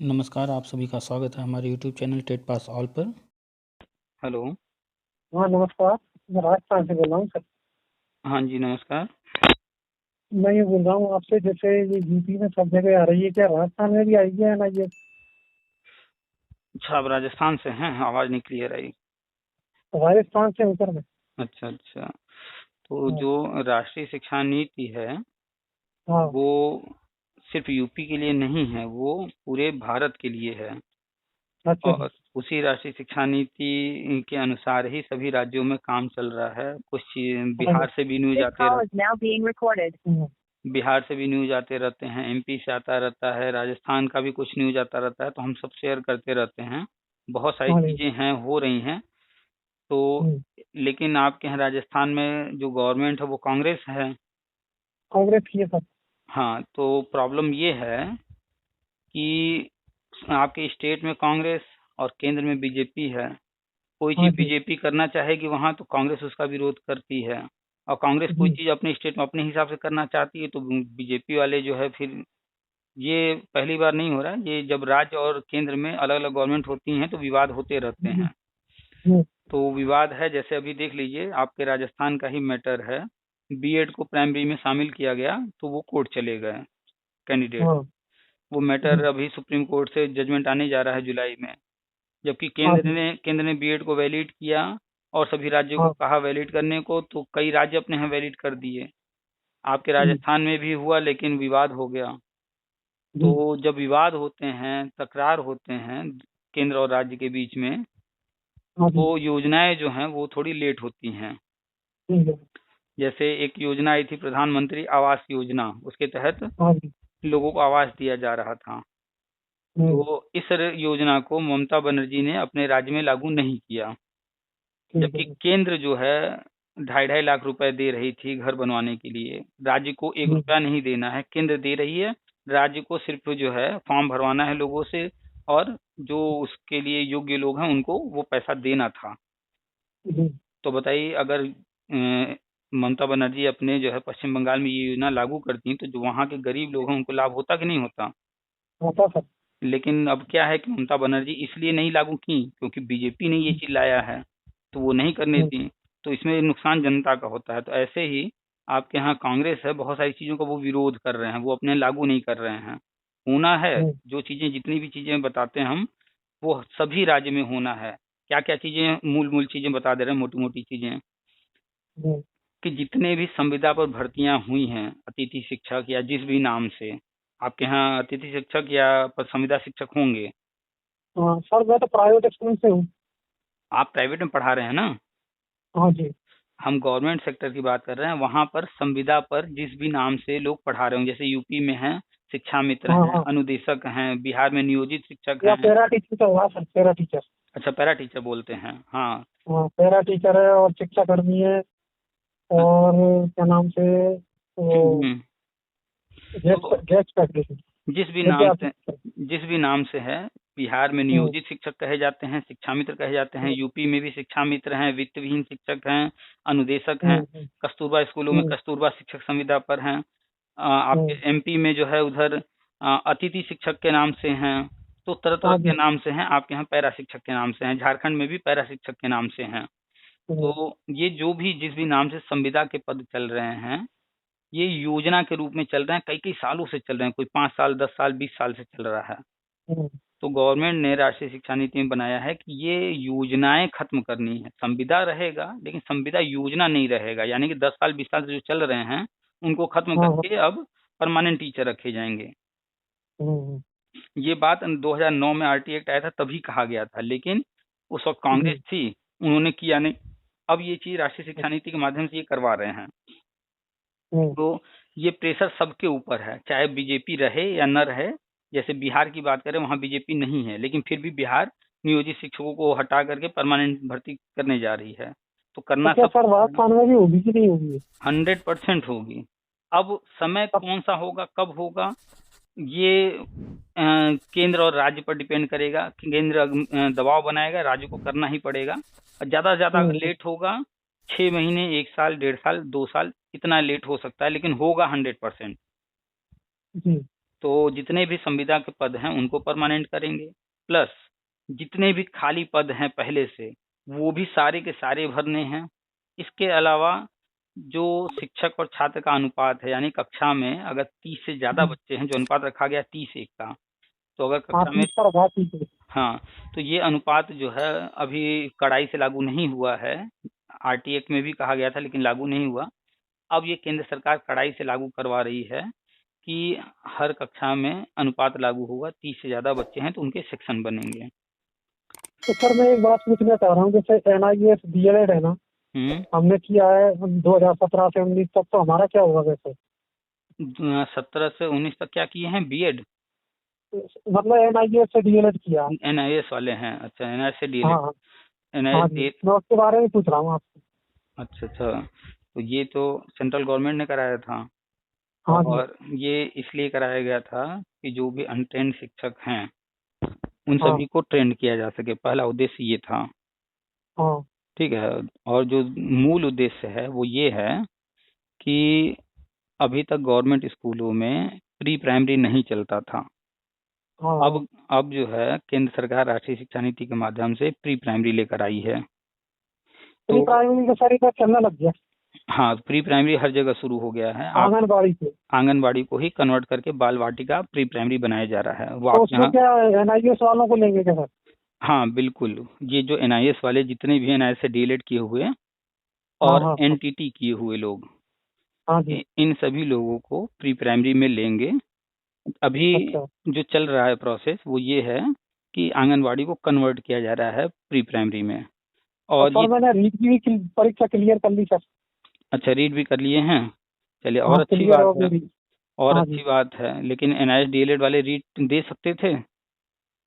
नमस्कार, आप सभी का स्वागत है हमारे YouTube channel TET pass all पर। हेलो। हाँ नमस्कार। मैं राजस्थान से बोल रहा हूँ सर। हाँ जी, नमस्कार। मैं ये बोल रहा हूँ आपसे, जैसे ये यूपी में सब जगह आ रही है, क्या राजस्थान में भी आई है ना ये? अच्छा, आप राजस्थान से हैं? आवाज़ नहीं क्लियर आई। राजस्थान से ऊपर में। अच्छा अच्छा। तो हाँ। जो राष्ट्रीय शिक्षा नीति है हाँ। वो सिर्फ यूपी के लिए नहीं है, वो पूरे भारत के लिए है। अच्छा जी। और उसी राष्ट्रीय शिक्षा नीति के अनुसार ही सभी राज्यों में काम चल रहा है। कुछ चीज हाँ जी। बिहार से भी न्यूज This आते call रहते is now being recorded. Bihar से भी न्यूज आते रहते हैं, एमपी से आता रहता है, राजस्थान का भी कुछ न्यूज आता रहता है, तो हम सब शेयर करते रहते हैं। बहुत सारी हाँ जी। चीजें हैं, हो रही हैं। तो हम्म। लेकिन आपके यहाँ राजस्थान में जो गवर्नमेंट है वो कांग्रेस है। कांग्रेस की है सर। हाँ, तो प्रॉब्लम ये है कि आपके स्टेट में कांग्रेस और केंद्र में बीजेपी है। कोई हाँ चीज जी। बीजेपी करना चाहेगी वहां तो कांग्रेस उसका विरोध करती है। और कांग्रेस कोई जी। चीज अपने स्टेट में अपने हिसाब से करना चाहती है तो बीजेपी वाले जो है फिर, ये पहली बार नहीं हो रहा है, ये जब राज्य और केंद्र में अलग अलग गवर्नमेंट होती हैं तो विवाद होते रहते जी। हैं। जी। तो विवाद है, जैसे अभी देख लीजिए, आपके राजस्थान का ही मैटर है। बीएड को प्राइमरी में शामिल किया गया तो वो कोर्ट चले गए कैंडिडेट। हाँ। वो मैटर जी। अभी सुप्रीम कोर्ट से जजमेंट आने जा रहा है जुलाई में। जबकि हाँ जी। केंद्र ने बीएड को वैलिड किया और सभी राज्यों को हाँ। कहा वैलिड करने को, तो कई राज्य अपने यहाँ वैलिड कर दिए। आपके जी। राजस्थान में भी हुआ लेकिन विवाद हो गया। जी। तो जब विवाद होते हैं, तकरार होते हैं केंद्र और राज्य के बीच में, हाँ तो जी। योजनाएं जो हैं वो थोड़ी लेट होती हैं। ठीक है। जैसे एक योजना आई थी प्रधानमंत्री आवास योजना, उसके तहत हाँ जी। लोगों को आवास दिया जा रहा था। हम्म। तो इस योजना को ममता बनर्जी ने अपने राज्य में लागू नहीं किया। ठीक जबकि है। केंद्र जो है 2.5 लाख रुपए दे रही थी घर बनवाने के लिए, राज्य को एक जी। रुपया नहीं देना है, केंद्र दे रही है। राज्य को सिर्फ जो है फॉर्म भरवाना है लोगों से, और जो उसके लिए योग्य लोग हैं उनको वो पैसा देना था। जी। तो बताइए, अगर ममता बनर्जी अपने जो है पश्चिम बंगाल में ये योजना लागू करती तो जो वहाँ के गरीब लोग हैं उनको लाभ होता कि नहीं होता? होता सर। लेकिन अब क्या है कि ममता बनर्जी इसलिए नहीं लागू की क्योंकि बीजेपी ने ये चीज लाया है, तो वो नहीं करने हम्म। दी। तो इसमें नुकसान जनता का होता है। तो ऐसे ही आपके यहाँ कांग्रेस है, बहुत सारी चीजों का वो विरोध कर रहे हैं, वो अपने लागू नहीं कर रहे हैं। होना है, हम्म। जो चीजें जितनी भी चीजें बताते हैं हम, वो सभी राज्य में होना है। क्या क्या चीजें, मूल मूल चीजें बता दे रहे हैं, मोटी मोटी चीजें, जी। कि जितने भी संविदा पर भर्तियां हुई हैं, अतिथि शिक्षक या जिस भी नाम से, आपके यहाँ अतिथि शिक्षक या संविदा शिक्षक होंगे। हाँ सर, मैं तो प्राइवेट स्कूल से हूँ। आप प्राइवेट में पढ़ा रहे हैं ना? हाँ जी। हम गवर्नमेंट सेक्टर की बात कर रहे हैं। वहां पर संविदा पर जिस भी नाम से लोग पढ़ा रहे होंगे, जैसे यूपी में हैं शिक्षा मित्र हाँ हैं, हाँ। अनुदेशक हैं, बिहार में नियोजित शिक्षक या हैं। पैरा टीचर तो हुआ सर, पैरा टीचर। अच्छा, पैरा टीचर बोलते हैं, हाँ। हाँ, पैरा टीचर है और शिक्षा कर्मी है। और क्या नाम से, वो हम्म। तो गेस्ट फैकल्टी, जिस भी नाम विद्यार्थी से शिक्षक। जिस भी नाम से है, बिहार में हम्म। नियोजित शिक्षक कहे जाते हैं, शिक्षा मित्र कहे जाते हैं, हम्म। यूपी में भी शिक्षा मित्र हैं, वित्तविहीन शिक्षक हैं, अनुदेशक हैं, हम्म। कस्तूरबा स्कूलों में हम्म। कस्तूरबा शिक्षक संविदा पर हैं। आपके हम्म। एमपी में जो है उधर अतिथि शिक्षक के नाम से हैं। तो तरह तरह हाँ के जी। नाम से हैं। आपके यहाँ पैरा शिक्षक के नाम से हैं, झारखंड में भी पैरा शिक्षक के नाम से हैं। हम्म। तो ये जो भी जिस भी नाम से संविदा के पद चल रहे हैं, ये योजना के रूप में चल रहे हैं, कई कई सालों से चल रहे हैं, कोई 5 साल 10 साल 20 साल से चल रहा है। हम्म। तो गवर्नमेंट ने राष्ट्रीय शिक्षा नीति में बनाया है कि ये योजनाएं खत्म करनी है। संविदा रहेगा लेकिन संविदा योजना नहीं रहेगा, यानी कि 10 साल 20 साल से जो चल रहे हैं उनको खत्म हाँ हाँ। करके अब परमानेंट टीचर रखे जाएंगे। हम्म। ये बात 2009 में आरटी एक्ट आया था तभी कहा गया था, लेकिन उस वक्त कांग्रेस जी। थी, उन्होंने किया नहीं। अब ये चीज राष्ट्रीय शिक्षा नीति के माध्यम से ये करवा रहे हैं। हम्म। तो ये प्रेशर सबके ऊपर है, चाहे बीजेपी रहे या न रहे। जैसे बिहार की बात करें, वहां बीजेपी नहीं है, लेकिन फिर भी बिहार नियोजित शिक्षकों को हटा करके परमानेंट भर्ती करने जा रही है। तो तो करना क्या सब सर राजस्थान में भी होगी कि नहीं होगी? 100% होगी। अब समय अब। कौन सा होगा, कब होगा, ये केंद्र और राज्य पर डिपेंड करेगा। केंद्र दबाव बनाएगा, राज्य को करना ही पड़ेगा। और ज्यादा से ज्यादा अगर हम्म। लेट होगा, 6 महीने, 1 साल 1.5 साल 2 साल, इतना लेट हो सकता है, लेकिन होगा 100%। जी। तो जितने भी संविदा के पद हैं उनको परमानेंट करेंगे, प्लस जितने भी खाली पद हैं पहले से वो भी सारे के सारे भरने हैं। इसके अलावा जो शिक्षक और छात्र का अनुपात है, यानी कक्षा में अगर 30 से ज्यादा बच्चे हैं, जो अनुपात रखा गया 30:1 का, तो अगर हाँ कक्षा में, 30 पर 30 है। हाँ, तो ये अनुपात जो है अभी कड़ाई से लागू नहीं हुआ है। आरटी एक्ट में भी कहा गया था लेकिन लागू नहीं हुआ। अब ये केंद्र सरकार कड़ाई से लागू करवा रही है कि हर कक्षा में अनुपात लागू होगा, 30 से ज्यादा बच्चे हैं तो उनके सेक्शन बनेंगे। तो सर मैं एक बात पूछना चाह रहा हूँ, जैसे NIES DLED है ना, हम्म। हमने किया है 2017 से 19 तक, तो हमारा क्या होगा वैसे? 17 से 19 तक क्या किए हैं? बीएड? मतलब NIES से DLED किया है। एनआईएस वाले हैं? अच्छा, एनआईएस से हाँ डीएलएड। हाँ। हाँ एनआईएस जी, डी। मैं उसके बारे में पूछ रहा हूँ आपसे। अच्छा अच्छा, तो ये तो सेंट्रल गवर्नमेंट ने कराया था, हाँ जी। और ये इसलिए कराया गया था कि जो भी अनट्रेंड शिक्षक हैं उन हाँ सभी को ट्रेंड किया जा सके, पहला उद्देश्य ये था। हाँ। ठीक है। और जो मूल उद्देश्य है वो ये है कि अभी तक गवर्नमेंट स्कूलों में प्री प्राइमरी नहीं चलता था। हाँ हाँ। अब जो है केंद्र सरकार राष्ट्रीय शिक्षा नीति के माध्यम से प्री प्राइमरी लेकर आई है। प्री तो प्राइमरी का सर इधर चलने लग गया। हाँ, प्री प्राइमरी हर जगह शुरू हो गया है। आप आंगनबाड़ी से। आंगनबाड़ी को ही कन्वर्ट करके बाल वाटिका प्री प्राइमरी बनाया जा रहा है, वो तो आपके उसमें यहाँ। क्या NIES वालों को लेंगे क्या सर? हाँ बिल्कुल, ये जो एनआईएस वाले जितने भी एनआईएस से डीएलएड किए हुए हाँ और हाँ हाँ। एनटीटी किए हुए लोग, हाँ जी। इन सभी लोगों को प्री प्राइमरी में लेंगे। अभी अच्छा। जो चल रहा है प्रोसेस वो ये है कि आंगनवाड़ी को कन्वर्ट किया जा रहा है प्री प्राइमरी में। और और सर ये, मैंने रीट की भी परीक्षा क्लियर कर ली सर। अच्छा, रीड भी कर लिए हैं? चलिए, और हाँ अच्छी क्लियर बात हो है। गई रीट। और हाँ जी। अच्छी बात है, लेकिन एनआईएस डीएलएड वाले रीड दे सकते थे?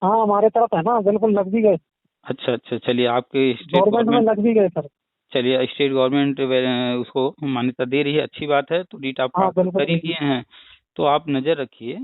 हाँ हमारे तरफ है ना, बिल्कुल लग भी गए। अच्छा अच्छा, चलिए आपके स्टेट गवर्नमेंट में गवर्नमेंट, लग भी गए सर। चलिए स्टेट गवर्नमेंट उसको मान्यता दे रही है, अच्छी बात है। तो रीट आप हाँ प्राप्त बिल्कुल कर ही बिल्कुल। लिए हैं, तो आप नज़र रखिए,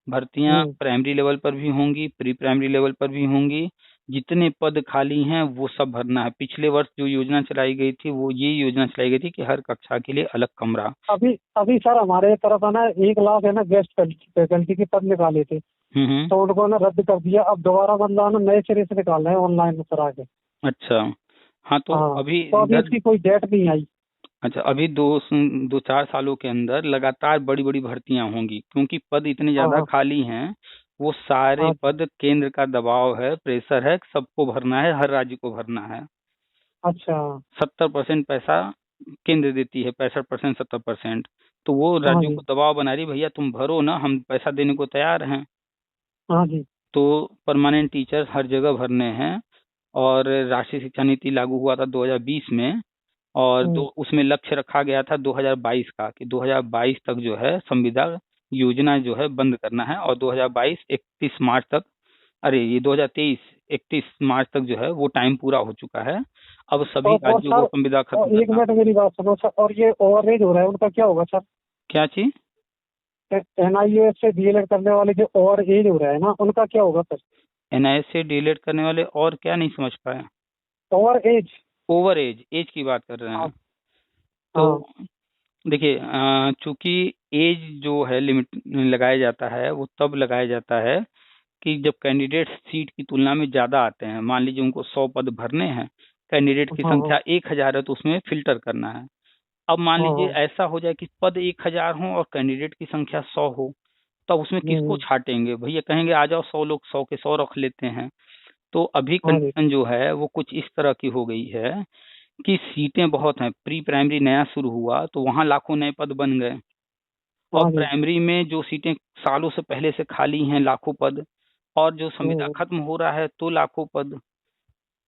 भर्तियां हम्म। प्राइमरी लेवल पर भी होंगी, प्री प्राइमरी लेवल पर भी होंगी। जितने पद खाली हैं वो सब भरना है। पिछले वर्ष जो योजना चलाई गई थी वो ये योजना चलाई गई थी कि हर कक्षा के लिए अलग कमरा। अभी अभी सर हमारे तरफ है ना 1 लाख है ना गेस्ट फैकल्टी के पद निकाले थे, हम्म। तो उनको ना रद्द कर दिया। अब दोबारा मतलब ना नए सिरे से निकाल रहे हैं ऑनलाइन करा के। अच्छा, हाँ, तो हाँ अभी तो अभी दर, इसकी कोई डेट नहीं आई। अच्छा, अभी दो चार सालों के अंदर लगातार बड़ी बड़ी भर्तियां होंगी, क्योंकि पद इतने हाँ ज्यादा हाँ। खाली हैं। वो सारे हाँ पद केंद्र का दबाव है, प्रेशर है, सबको भरना है, हर राज्य को भरना है। अच्छा। 70% पैसा केंद्र देती है, 65% 70%। तो वो हाँ राज्यों जी। को दबाव बना रही, भैया तुम भरो ना, हम पैसा देने को तैयार हैं। हाँ जी। तो परमानेंट टीचर्स हर जगह भरने हैं। और राष्ट्रीय शिक्षा नीति लागू हुआ था 2020 में, और हम्म। उसमें लक्ष्य रखा गया था 2022 का, कि 2022 तक जो है संविदा योजना जो है बंद करना है, और 2022 31 मार्च तक, अरे ये 2023 31 मार्च तक जो है वो टाइम पूरा हो चुका है। अब सभी और राज्यों को सर, संविदा खत्म और एक करना। मिनट मेरी बात सुनो सर, और ये ओवरएज हो रहा है उनका क्या होगा सर? क्या चीज? NIES से DLED करने वाले जो ओवर एज हो रहा है ना, उनका क्या होगा सर? एनआईएस से डीलेट करने वाले, और क्या नहीं समझ पाए? Over age. Over age, age की बात कर रहे हाँ हैं? तो हाँ। देखिए, चूंकि एज जो है लिमिट लगाया जाता है वो तब लगाया जाता है कि जब कैंडिडेट सीट की तुलना में ज़्यादा आते हैं। मान लीजिए उनको 100 पद भरने हैं, कैंडिडेट की हाँ हाँ। संख्या 1000 है, तो उसमें फिल्टर करना है। अब मान हाँ लीजिए हाँ। ऐसा हो जाए कि पद 1000 हो और कैंडिडेट की संख्या 100 हो, तब उसमें किसको हम्म। छाटेंगे? भैया कहेंगे आ जाओ 100 लोग, 100 के 100 रख लेते हैं। तो अभी हाँ जी। कंडीशन जो है वो कुछ इस तरह की हो गई है कि सीटें बहुत हैं। प्री प्राइमरी नया शुरू हुआ तो वहाँ लाखों नए पद बन गए, और हाँ जी। प्राइमरी में जो सीटें सालों से पहले से खाली हैं लाखों पद, और जो संविदा हम्म। खत्म हो रहा है तो लाखों पद,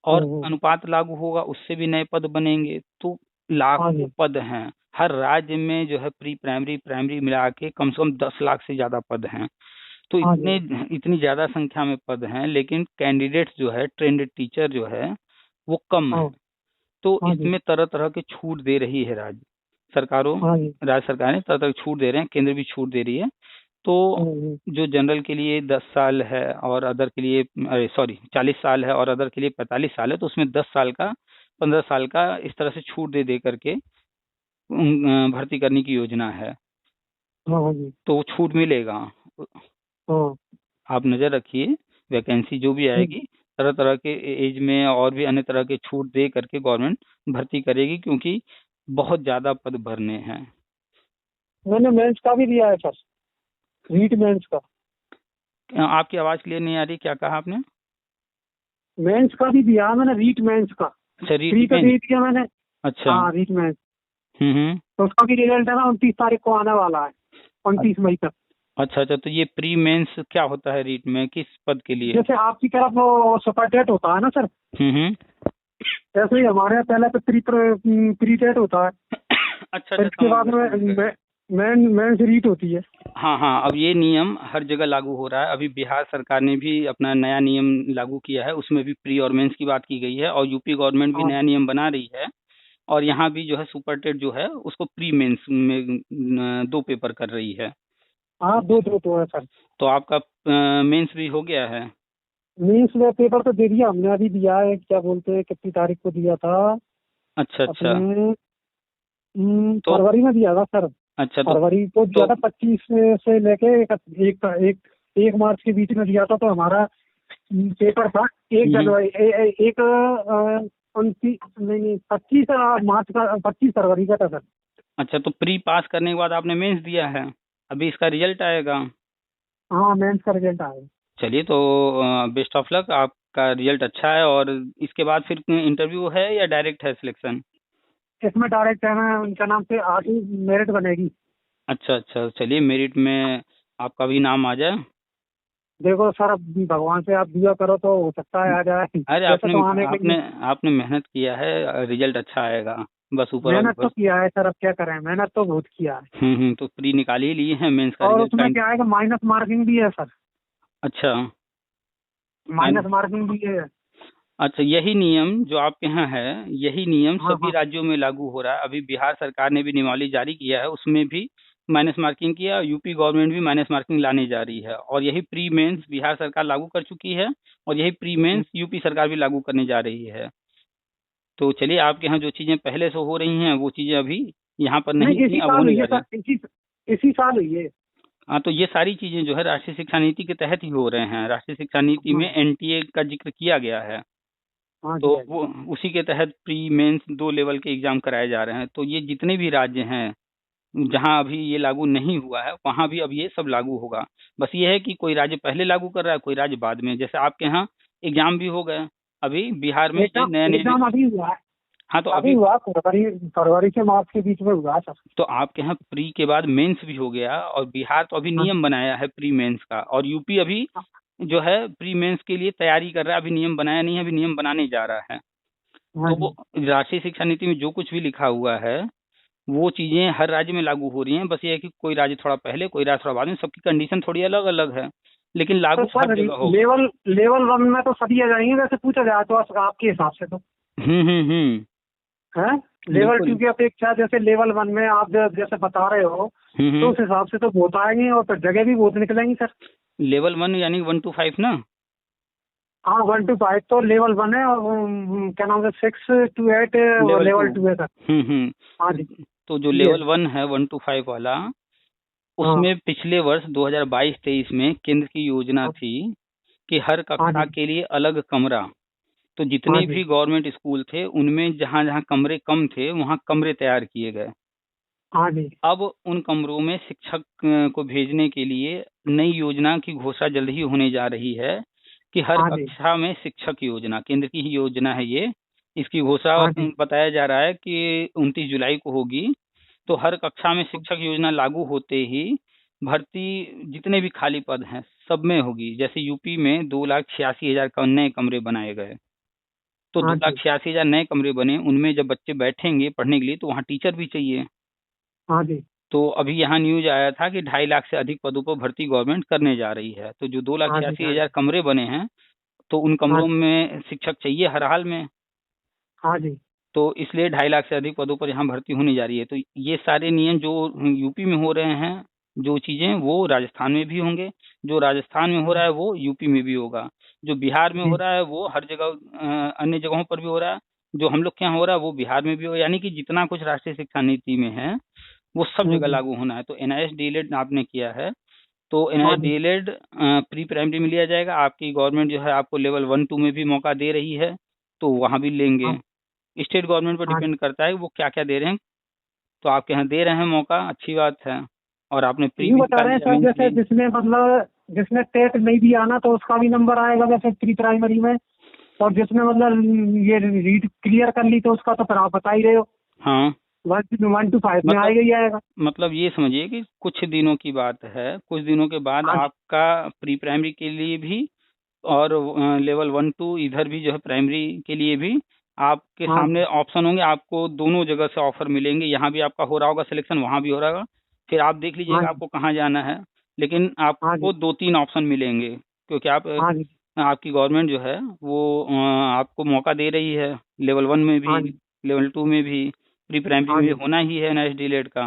और हम्म। अनुपात लागू होगा उससे भी नए पद बनेंगे, तो हाँ लाखों जी। पद हैं। हर राज्य में जो है प्री प्राइमरी प्राइमरी मिला के कम से कम 10 लाख से ज्यादा पद हैं। तो हाँ जी। इतनी ज्यादा संख्या में पद हैं, लेकिन कैंडिडेट्स जो है, ट्रेंड टीचर जो है वो कम है। हाँ। तो हाँ जी। इसमें तरह तरह की छूट दे रही है सरकारों हाँ जी। राज्य सरकारें तरह तरह की छूट दे रहे हैं, केंद्र भी छूट दे रही है। तो जो जनरल के लिए 10 साल है और अदर के लिए, अरे सॉरी, 40 साल है और अदर के लिए 45 साल है, तो उसमें 10 साल का, 15 साल का इस तरह से छूट दे दे करके भर्ती करने की योजना है। हाँ हाँ जी। तो वो छूट मिलेगा। हाँ। आप नज़र रखिए, वैकेंसी जो भी ठीक। आएगी तरह तरह के एज में और भी अन्य तरह के छूट दे करके गवर्नमेंट भर्ती करेगी, क्योंकि बहुत ज़्यादा पद भरने हैं। मैंने मेंस का भी दिया है सर, रीट मेंस का। आपकी आवाज़ क्लियर नहीं आ रही, क्या कहा आपने? मेंस का भी दिया है मैंने, रीट मेंस का। अच्छा, प्री का रीट। दे दिया मैंने। अच्छा। हाँ, रीट मेंस। हम्म। तो उसका भी रिजल्ट है ना 29 तारीख को आने वाला है, 29 मई तक। अच्छा अच्छा, तो ये प्री मेंस क्या होता है रीट में, किस पद के लिए? जैसे आपकी तरफ वो सुपर टेट होता है ना सर, हम्म। ऐसे ही हमारे यहाँ पहले तो प्री टेट होता है, अच्छा फिर अच्छा, इसके समझ बाद गए समझ गए। में मेंस रीट होती है। हाँ हाँ, अब ये नियम हर जगह लागू हो रहा है। अभी बिहार सरकार ने भी अपना नया नियम लागू किया है, उसमें भी प्री और मेंस की बात की गई है, और यूपी गवर्नमेंट भी हाँ। नया नियम बना रही है। और यहाँ भी जो है सुपर टेट जो है उसको प्री मेंस में 2 पेपर कर रही है। हाँ, दो दो तो है सर। तो आपका मेंस भी हो गया है? मीन्स में पेपर तो दे दिया हमने, अभी दिया है, क्या बोलते हैं, कितनी तारीख को दिया था अच्छा अच्छा। अपने, तो फरवरी में दिया था सर। अच्छा फरवरी को दिया तो था, 25 से लेके एक मार्च के बीच में दिया था। तो हमारा पेपर था 1 जनवरी, 29, नहीं 25 मार्च का, 25 फरवरी का था सर। अच्छा, तो प्री पास करने के बाद आपने मेंस दिया है, अभी इसका रिजल्ट आएगा। हाँ, मेंस का रिजल्ट आया। चलिए, तो बेस्ट ऑफ लक, आपका रिजल्ट अच्छा है। और इसके बाद फिर इंटरव्यू है या डायरेक्ट है सिलेक्शन? इसमें डायरेक्ट है ना, उनका नाम से आगे मेरिट बनेगी। अच्छा अच्छा, चलिए मेरिट में आपका भी नाम आ जाए। देखो सर, अब भगवान से आप दुआ करो तो हो सकता है आ जाए, अरे वैसे आपने तो आने के आपने लिए। आपने मेहनत किया है, रिजल्ट अच्छा आएगा। बस ऊपर वाले मेहनत तो बस। किया है सर, अब क्या करें, मेहनत तो बहुत किया है। तो प्री निकाल ही लिए हैं, मेंस का और रिजल्ट उसमें फाइनल। क्या है कि माइनस मार्किंग भी है सर, अच्छा। माइनस फाइन मार्किंग भी है। अच्छा, यही नियम जो आपके यहाँ है, यही नियम हाँ सभी हाँ। राज्यों में लागू हो रहा है। अभी बिहार सरकार ने भी नियमावली जारी किया है, उसमें भी माइनस मार्किंग किया। यूपी गवर्नमेंट भी माइनस मार्किंग लाने जा रही है, और यही प्री मेंस बिहार सरकार लागू कर चुकी है, और यही प्री मेंस यूपी सरकार भी लागू करने जा रही है। तो चलिए, आपके यहाँ जो चीज़ें पहले से हो रही हैं वो चीज़ें अभी यहाँ पर नहीं नहीं, थी, इसी अब साल होने हुई जा है रही हैं। सर, इसी साल हुई है। हाँ, तो ये सारी चीज़ें जो है राष्ट्रीय शिक्षा नीति के तहत ही हो रहे हैं। राष्ट्रीय शिक्षा नीति हाँ में एनटीए का जिक्र किया गया है। हाँ तो जी, हाँ जी। वो उसी के तहत प्री मेंस 2 लेवल के एग्जाम कराए जा रहे हैं। तो ये जितने भी राज्य हैं जहां अभी ये लागू नहीं हुआ है, वहां भी अब ये सब लागू होगा। बस ये है कि कोई राज्य पहले लागू कर रहा है, कोई राज्य बाद में। जैसे आपके यहाँ एग्जाम भी हो गए, अभी बिहार में ये एग्जाम नया नया। एग्जाम अभी हुआ है। हाँ, तो अभी अभी हुआ, फरवरी फरवरी से मार्च के बीच में हुआ सर। तो आपके यहाँ प्री के बाद मेंस भी हो गया, और बिहार तो अभी हाँ नियम बनाया है प्री मेंस का, और यूपी अभी हाँ जो है प्री मेंस के लिए तैयारी कर रहा है। अभी नियम बनाया नहीं है, अभी नियम बनाने जा रहा है। हाँ तो जी। वो राष्ट्रीय शिक्षा नीति में जो कुछ भी लिखा हुआ है वो चीजें हर राज्य में लागू हो रही हैं। बस ये है कि कोई राज्य थोड़ा पहले, कोई राज्य थोड़ा बाद में, सबकी कंडीशन थोड़ी अलग अलग है, लेकिन तो लागू हर सर, जगह होगा। लेवल 1 में तो सभी आ जाएंगे वैसे पूछा जाए तो, आपके हिसाब से तो हम्म। है। लेवल 2 बिल्कुल। की अपेक्षा जैसे लेवल 1 में आप जैसे बता रहे हो, तो हम्म। उस हिसाब से तो बहुत आएंगे, और फिर जगह भी बहुत निकलेंगी सर। लेवल 1 यानी 1 to 5 ना? हाँ, 1 to 5 तो लेवल 1 है, और क्या नाम है, 6 to 8 लेवल 2। लेवल 2 है सर। हाँ जी। तो जो ये लेवल 1 है 1 to 5 वाला, हाँ उसमें पिछले वर्ष 2022-23 में केंद्र की योजना हाँ। थी कि हर हाँ कक्षा जी। के लिए अलग कमरा। तो हाँ जितने जी। भी गवर्नमेंट स्कूल थे उनमें जहाँ जहाँ कमरे कम थे वहाँ कमरे तैयार किए गए। हाँ जी। अब उन कमरों में शिक्षक को भेजने के लिए नई योजना की घोषणा जल्द ही होने जा रही है, कि हर हाँ जी। कक्षा में शिक्षक योजना, केंद्र की ही योजना है ये। इसकी घोषणा हाँ जी। बताया जा रहा है कि 29 जुलाई को होगी। तो हर कक्षा में शिक्षक योजना लागू होते ही भर्ती जितने भी खाली पद हैं सब में होगी। जैसे यूपी में 2,86,000 नए कमरे बनाए गए, तो हाँ दो लाख जी। छियासी हजार नए कमरे बने, उनमें जब बच्चे बैठेंगे पढ़ने के लिए तो वहाँ टीचर भी चाहिए। हाँ जी। तो अभी यहाँ न्यूज आया था कि 2.5 लाख से अधिक पदों पर भर्ती गवर्नमेंट करने जा रही है। तो जो दो लाख हाँ जी। छियासी हाँ हजार जी। कमरे बने हैं, तो उन हाँ कमरों जी। में शिक्षक चाहिए हर हाल में। हाँ जी। तो इसलिए 2.5 लाख से अधिक पदों पर यहाँ भर्ती होने जा रही है। तो ये सारे नियम जो यूपी में हो रहे हैं, जो चीजें वो राजस्थान में भी होंगे। जो राजस्थान में हो रहा है वो यूपी में भी होगा। जो बिहार में हो जी। रहा है वो हर जगह अन्य जगहों पर भी हो रहा है। जो हम लोग के यहाँ हो रहा है वो बिहार में भी हो, यानी कि जितना कुछ राष्ट्रीय शिक्षा नीति में है वो सब जगह जी। लागू होना है। तो एनआईएस डीएलएड आपने किया है, तो हाँ एनआईएस जी। डीएलएड प्री प्राइमरी में लिया जाएगा। आपकी गवर्नमेंट जो है आपको लेवल 1-2 में भी मौका दे रही है, तो वहाँ भी लेंगे। हाँ स्टेट गवर्नमेंट पर हाँ जी। डिपेंड करता है वो क्या-क्या दे रहे हैं। तो आपके यहाँ दे रहे हैं मौका, अच्छी बात है। और आपने प्री यूँ भी बता निकाल रहे हैं लिया, सर, मेंस जैसे भी। जिसने मतलब जिसने टेट नहीं भी आना तो उसका भी नंबर आएगा जैसे प्री प्राइमरी में, और जिसने मतलब ये रीड क्लियर कर ली तो उसका तो फिर आप बता ही रहे हो हाँ, 1 to 5 में मतलब आएगा ही आएगा। मतलब ये समझिए कि कुछ दिनों की बात है, कुछ दिनों के बाद हाँ जी। आपका प्री प्राइमरी के लिए भी और लेवल 1-2 इधर भी जो है प्राइमरी के लिए भी आपके हाँ सामने जी। ऑप्शन होंगे, आपको दोनों जगह से ऑफर मिलेंगे। यहाँ भी आपका हो रहा होगा सिलेक्शन, वहाँ भी हो रहा होगा। फिर आप देख हाँ लीजिएगा जी। आपको कहाँ जाना है, लेकिन हाँ जी। आपको 2-3 ऑप्शन मिलेंगे, क्योंकि हाँ जी। आपकी गवर्नमेंट जो है वो आपको मौका दे रही है लेवल 1 में भी, हाँ जी। लेवल 2 में भी, प्री प्राइमरी हाँ में भी जी। होना ही है एनआईएस डीएलएड का।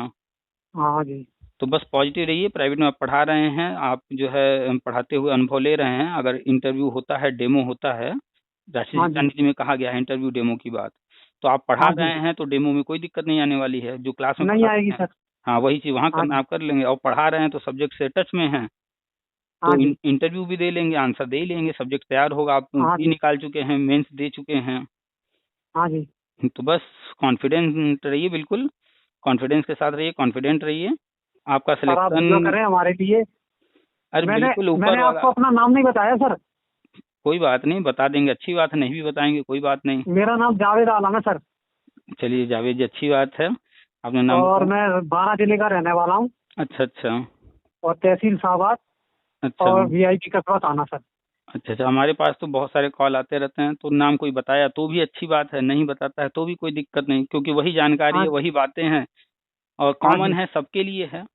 हाँ जी। तो बस पॉजिटिव रहिए, प्राइवेट में आप पढ़ा रहे हैं, आप जो है पढ़ाते हुए अनुभव ले रहे हैं। अगर इंटरव्यू होता है, डेमो होता है, राष्ट्रीय हाँ शिक्षा जी। नीति में कहा गया है इंटरव्यू डेमो की बात, तो आप पढ़ा हाँ रहे जी। हैं तो डेमो में कोई दिक्कत नहीं आने वाली है। जो क्लास में नहीं पढ़ाते आएगी हैं, सर। हाँ वही चीज़ वहाँ हाँ करना जी। आप कर लेंगे। और पढ़ा रहे हैं तो सब्जेक्ट से टच में हैं, हाँ तो जी। इंटरव्यू भी दे लेंगे, आंसर दे ही लेंगे, सब्जेक्ट तैयार होगा। आप हाँ प्री जी। निकाल चुके हैं, मेंस दे चुके हैं, हाँ जी। तो बस कॉन्फिडेंट रहिए, बिल्कुल कॉन्फिडेंस के साथ रहिए, कॉन्फिडेंट रहिए। आपका सर आप दुआ सिलेक्शन, करें हमारे लिए। अरे मैंने बिल्कुल ऊपर मैंने वाला। आपको अपना नाम नहीं बताया सर। कोई बात नहीं, बता देंगे, अच्छी बात है, नहीं भी बताएंगे कोई बात नहीं। मेरा नाम जावेद आलम है सर। चलिए जावेद जी, अच्छी बात है, आपने नाम और बताया। मैं 12 जिले का रहने वाला हूँ, अच्छा अच्छा। और तहसील साहबाद, अच्छा और वीआईपी कस्बा थाना सर। अच्छा। अच्छा, हमारे पास तो बहुत सारे कॉल आते रहते हैं, तो नाम कोई बताया तो भी अच्छी बात है, नहीं बताता है तो भी कोई दिक्कत नहीं, क्योंकि वही जानकारी हाँ है, जी। वही बातें हैं और हाँ कॉमन जी। है, सबके लिए है। हाँ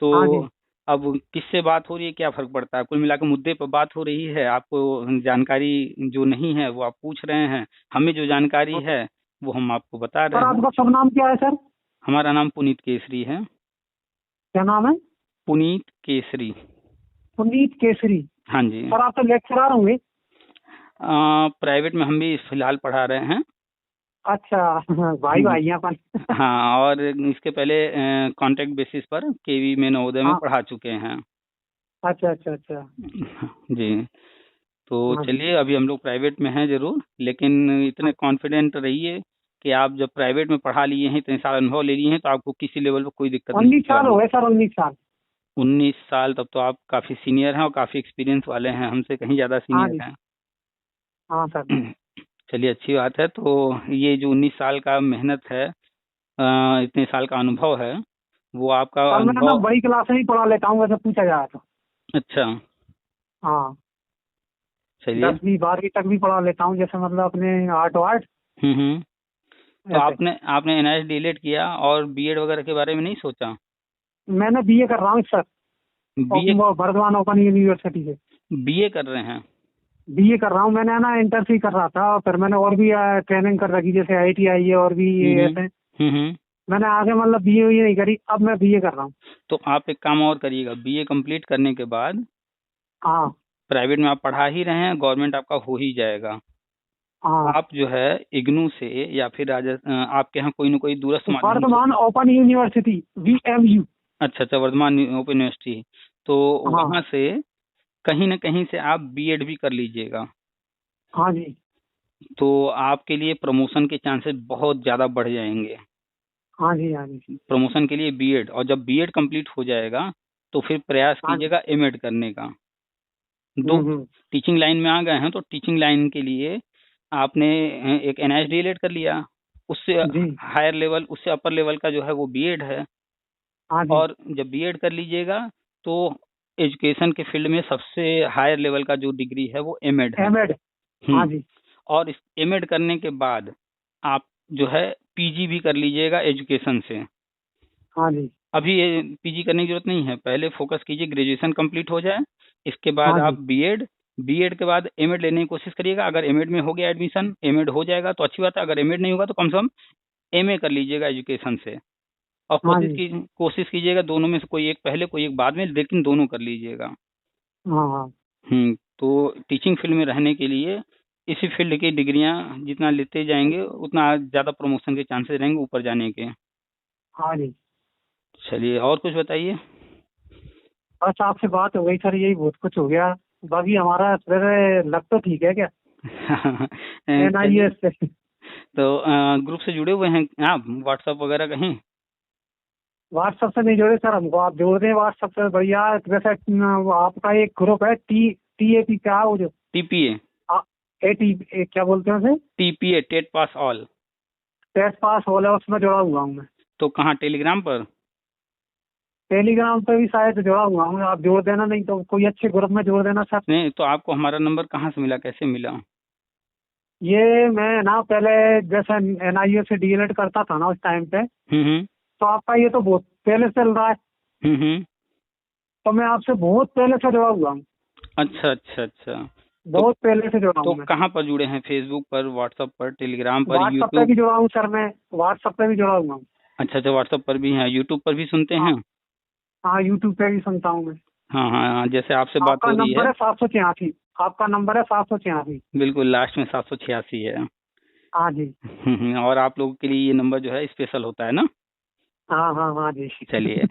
तो जी। अब किससे बात हो रही है, क्या फर्क पड़ता है, कुल मिलाकर मुद्दे पर बात हो रही है। आपको जानकारी जो नहीं है वो आप पूछ रहे हैं, हमें जो जानकारी है वो हम आपको बता रहे सर हैं। आपका सब नाम क्या है सर? हमारा नाम पुनीत केसरी है। क्या नाम है? पुनीत केसरी। पुनीत केसरी। हाँ जी। सर आप तो लेक्चरर होंगे। प्राइवेट में हम भी फिलहाल पढ़ा रहे हैं। अच्छा भाई हम्म, भाई यहाँ पर हाँ, और इसके पहले कॉन्ट्रैक्ट बेसिस पर केवी में, नवोदय में हाँ। पढ़ा चुके हैं। अच्छा अच्छा अच्छा। जी। तो हाँ जी। चलिए, अभी हम लोग प्राइवेट में हैं जरूर, लेकिन इतने हाँ। कॉन्फिडेंट रहिए कि आप जब प्राइवेट में पढ़ा लिए हैं, इतने साल अनुभव ले लिए हैं, तो आपको किसी लेवल पर कोई दिक्कत नहीं 19 होने साल हो वाली। गए सर, 19 साल। 19 साल, तब तो आप काफ़ी सीनियर हैं और काफ़ी एक्सपीरियंस वाले हैं, हमसे कहीं ज़्यादा हाँ सीनियर जी। हैं। हाँ सर। चलिए, अच्छी बात है। तो ये जो 19 साल का मेहनत है, इतने साल का अनुभव है, वो आपका सर मैं ना अनुभव। बड़ी क्लास में ही पढ़ा लेता हूँ वैसे पूछा जाए तो। अच्छा। हाँ। चलिए। 10वीं 12वीं तक भी पढ़ा लेता हूँ, जैसे मतलब अपने आर्ट वार्ट हम्म। तो ऐसे। आपने आपने एनआईएस डीलेट किया और बीएड वगैरह के बारे में नहीं सोचा? मैंने बीए कर रहा हूँ sir, BA, Bardhaman open university से। बीए कर रहे हैं? बीए कर रहा हूँ, मैंने ना इंटर से ही कर रहा था, फिर मैंने और भी ट्रेनिंग कर रखी, जैसे आईटीआई है और भी हम्म ऐसे। हम्म। मैंने आगे मतलब बीए नहीं करी, अब मैं बीए कर रहा हूँ। तो आप एक काम और करिएगा, बीए कंप्लीट करने के बाद हाँ। प्राइवेट में आप पढ़ा ही रहे हैं, गवर्नमेंट आपका हो ही जाएगा। हाँ। आप जो है इग्नू से या फिर आपके यहाँ कोई ना कोई दूरस्थ माध्यम से। Vardhman open university, VMU। अच्छा अच्छा, वर्धमान ओपन यूनिवर्सिटी, तो हाँ। वहाँ से कहीं ना कहीं से आप बीएड भी कर लीजिएगा, हाँ जी। तो आपके लिए प्रमोशन के चांसेस बहुत ज़्यादा बढ़ जाएंगे। हाँ जी। हाँ जी। प्रमोशन के लिए बीएड, और जब बीएड कंप्लीट हो जाएगा तो फिर प्रयास हाँ जी। कीजिएगा एमएड करने का। दो, हम्म। टीचिंग लाइन में आ गए हैं तो टीचिंग लाइन के लिए आपने एक एनआईएस डीएलएड कर लिया, उससे जी। हायर लेवल, उससे अपर लेवल का जो है वो बीएड है। हाँ जी। और जब बीएड कर लीजिएगा तो एजुकेशन के फील्ड में सबसे हायर लेवल का जो डिग्री है वो एमएड है। एमएड। हाँ हम्म। जी। और इस एमएड करने के बाद आप जो है पीजी भी कर लीजिएगा एजुकेशन से। हाँ जी। अभी ये पीजी करने की जरूरत नहीं है, पहले फोकस कीजिए ग्रेजुएशन कंप्लीट हो जाए, इसके बाद हाँ आप जी। बीएड, बीएड के बाद एमएड लेने की कोशिश करिएगा। अगर एमएड में हो गया एडमिशन, एमएड हो जाएगा तो अच्छी बात है, अगर एमएड नहीं होगा तो कम से कम एमए कर लीजिएगा एजुकेशन से। और हाँ जी। कोशिश कीजिएगा दोनों में से कोई एक पहले कोई एक बाद में, लेकिन दोनों कर लीजिएगा। हाँ। हाँ। तो टीचिंग फील्ड में रहने के लिए इसी फील्ड की डिग्रियां जितना लेते जाएंगे उतना ज़्यादा प्रमोशन के चांसेस रहेंगे ऊपर जाने के। हाँ जी। चलिए, और कुछ बताइए। बस आपसे बात हो गई सर, यही बहुत कुछ हो गया। बाकी हमारा सर लग तो ठीक है क्या चलिए, NIS से? तो ग्रुप से जुड़े हुए हैं आप व्हाट्सएप वगैरह कहीं? व्हाट्सएप से नहीं जोड़े सर, हमको आप जोड़ दें व्हाट्सएप से, बढ़िया। वैसे आपका एक ग्रुप है TAP क्या है वो जो टीपीए, क्या बोलते हैं उसे? TPA TET pass all. Test pass हो है, उसमें जुड़ा हुआ हूँ मैं। तो कहाँ, टेलीग्राम पर? टेलीग्राम पे भी शायद जुड़ा हुआ हूँ, आप जोड़ देना, नहीं तो कोई अच्छे ग्रुप में जोड़ देना सर। नहीं, तो आपको हमारा नंबर कहाँ से मिला, कैसे मिला? ये मैं ना पहले जैसे NIS से DLED करता था ना उस टाइम पे, हम्म, तो आपका ये तो बहुत पहले से चल रहा है, हम्म। तो मैं आपसे बहुत पहले से जुड़ा हुआ हूँ, अच्छा, अच्छा, अच्छा। तो बहुत पहले से जुड़ा तो हूँ मैं। कहाँ पर जुड़े हैं, फेसबुक पर, व्हाट्सएप पर, टेलीग्राम पर, व्हाट्सएप पे यूट्यूब? भी जुड़ा हूँ सर मैं, व्हाट्सएप पे भी जुड़ा हुआ हूँ। अच्छा अच्छा, व्हाट्सएप पर भी हैं, यूट्यूब पर भी सुनते हाँ हैं? हाँ, यूट्यूब पे भी सुनता हूँ मैं। हाँ हाँ हाँ, जैसे आपसे बात आपका हो रही है। नंबर है 786, आपका नंबर है 786। बिल्कुल, लास्ट में 786 है। हाँ जी। और आप लोगों के लिए ये नंबर जो है स्पेशल होता है ना? हाँ हाँ हाँ जी। चलिए,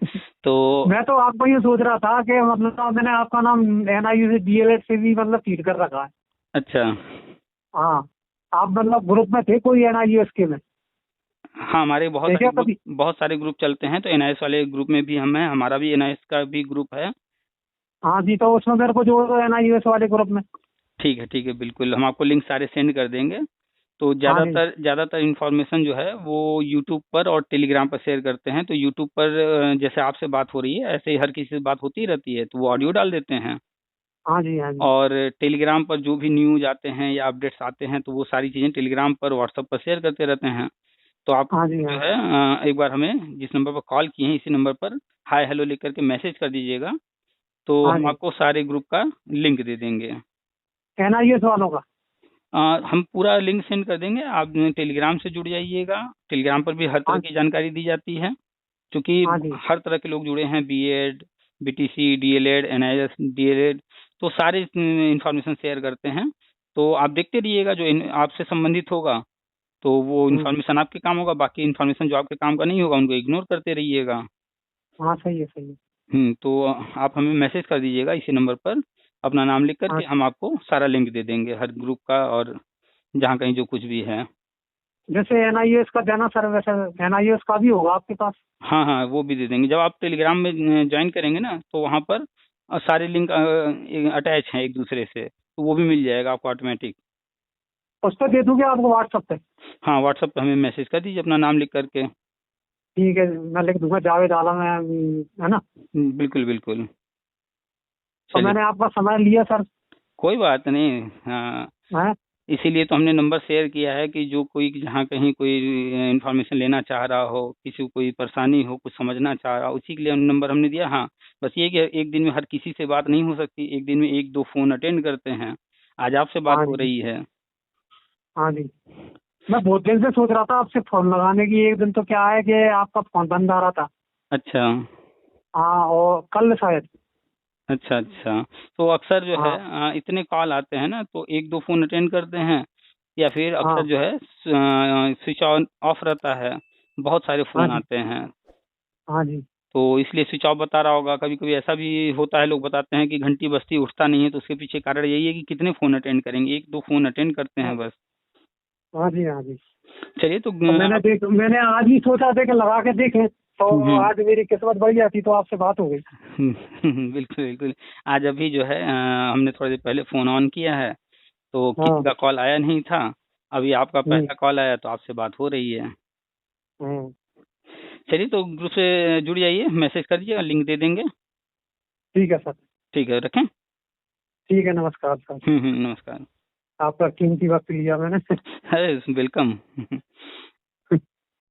तो मैं तो आपको ये सोच रहा था कि मतलब मैंने आपका नाम NIS से DLED से भी मतलब फीड कर रखा है। अच्छा। हाँ, आप मतलब ग्रुप में थे कोई NIS के में? हाँ, हमारे बहुत सारे देखिए ग्रुप, कभी। बहुत सारे ग्रुप चलते हैं, तो एनआईएस वाले ग्रुप में भी हम हैं, हमारा भी एनआईएस का भी ग्रुप है। हाँ जी, तो उसमें मेरे को जोड़ दो NIS वाले ग्रुप में। ठीक है, ठीक है, बिल्कुल, हम आपको लिंक सारे सेंड कर देंगे। तो हाँ जी। ज़्यादातर इन्फॉर्मेशन जो है वो यूट्यूब पर और टेलीग्राम पर शेयर करते हैं। तो यूट्यूब पर जैसे आपसे बात हो रही है, ऐसे ही हर किसी से बात होती रहती है, तो वो ऑडियो डाल देते हैं। हाँ जी। हाँ जी। और टेलीग्राम पर जो भी न्यूज़ आते हैं या अपडेट्स आते हैं, तो वो सारी चीज़ें टेलीग्राम पर, व्हाट्सएप पर शेयर करते रहते हैं। तो आप हाँ जी। जो हाँ है जी। एक बार हमें जिस नंबर पर कॉल किए हैं, इसी नंबर पर हाय हेलो लिख करके मैसेज कर दीजिएगा, तो हाँ हम जी। आपको सारे ग्रुप का लिंक दे देंगे। NIS वालों का। हम पूरा लिंक सेंड कर देंगे, आप टेलीग्राम से जुड़ जाइएगा। टेलीग्राम पर भी हर तरह हाँ। की जानकारी दी जाती है, क्योंकि हाँ जी। हर तरह के लोग जुड़े हैं, BEd, BTC, DElEd, NIS, DElEd, तो सारे इंफॉर्मेशन शेयर करते हैं। तो आप देखते रहिएगा, जो आपसे संबंधित होगा तो वो हम्म। इन्फॉर्मेशन आपके काम होगा, बाकी इन्फॉर्मेशन जो आपके काम का नहीं होगा उनको इग्नोर करते रहिएगा। हाँ सही है, सही है। तो आप हमें मैसेज कर दीजिएगा इसी नंबर पर, अपना नाम लिख हाँ, करके, हम आपको सारा लिंक दे देंगे हर ग्रुप का, और जहाँ कहीं जो कुछ भी है। जैसे NIS का देना सर, वैसे NIS का भी होगा आपके पास? हाँ हाँ, वो भी दे देंगे। जब आप टेलीग्राम में ज्वाइन करेंगे ना, तो वहाँ पर सारे लिंक अटैच हैं एक दूसरे से, तो वो भी मिल जाएगा आपको ऑटोमेटिक। उस पर दे दूंगे आपको व्हाट्सएप पे? हाँ, व्हाट्सएप पे हमें मैसेज कर दीजिए अपना नाम लिख करके। ठीक है, मैं लिख दूंगा जावेद आलम है ना? बिल्कुल बिल्कुल। तो चलिए, मैंने आपका समय लिया सर। कोई बात नहीं। हाँ, है। इसीलिए तो हमने नंबर शेयर किया है कि जो कोई जहाँ कहीं कोई इन्फॉर्मेशन लेना चाह रहा हो, किसी को कोई परेशानी हो, कुछ समझना चाह रहा हो, उसी के लिए नंबर हमने दिया। हाँ, बस ये कि एक दिन में हर किसी से बात नहीं हो सकती, एक दिन में एक दो फ़ोन अटेंड करते हैं। आज आपसे बात हाँ हो जी। रही है। हाँ जी। मैं बहुत दिन से सोच रहा था आपसे फोन लगाने की, एक दिन तो क्या है कि आपका फोन बंद आ रहा था। अच्छा, हाँ, और कल शायद। अच्छा, अच्छा। तो अक्सर जो है हाँ। इतने कॉल आते हैं ना, तो एक दो फ़ोन अटेंड करते हैं, या फिर अक्सर हाँ। जो है स्विच ऑन ऑफ रहता है, बहुत सारे हाँ फ़ोन जी। आते हैं। हाँ जी। तो इसलिए स्विच ऑफ बता रहा होगा। कभी कभी ऐसा भी होता है, लोग बताते हैं कि घंटी बजती उठता नहीं है, तो उसके पीछे कारण यही है कि कितने फ़ोन अटेंड करेंगे, एक दो फ़ोन अटेंड करते हैं बस। हाँ जी। हाँ जी। चलिए, तो तो आप मैंने आज ही सोचा था कि लगा के देखें, तो हम्म, आज मेरी किस्मत बढ़ जाती, तो आपसे बात हो गई। बिल्कुल बिल्कुल। आज अभी जो है हमने थोड़ी देर पहले फ़ोन ऑन किया है, तो किसी हाँ। का कॉल आया नहीं था। अभी आपका हम्म। पहला कॉल आया, तो आपसे बात हो रही है। हम्म। चलिए, तो ग्रुप से जुड़ जाइए, मैसेज कर दीजिएगा, लिंक दे देंगे। ठीक है सर। ठीक है, रखें। ठीक है, नमस्कार सर। नमस्कार। आपका कीमती वक्त लिया मैंने। अरे, वेलकम।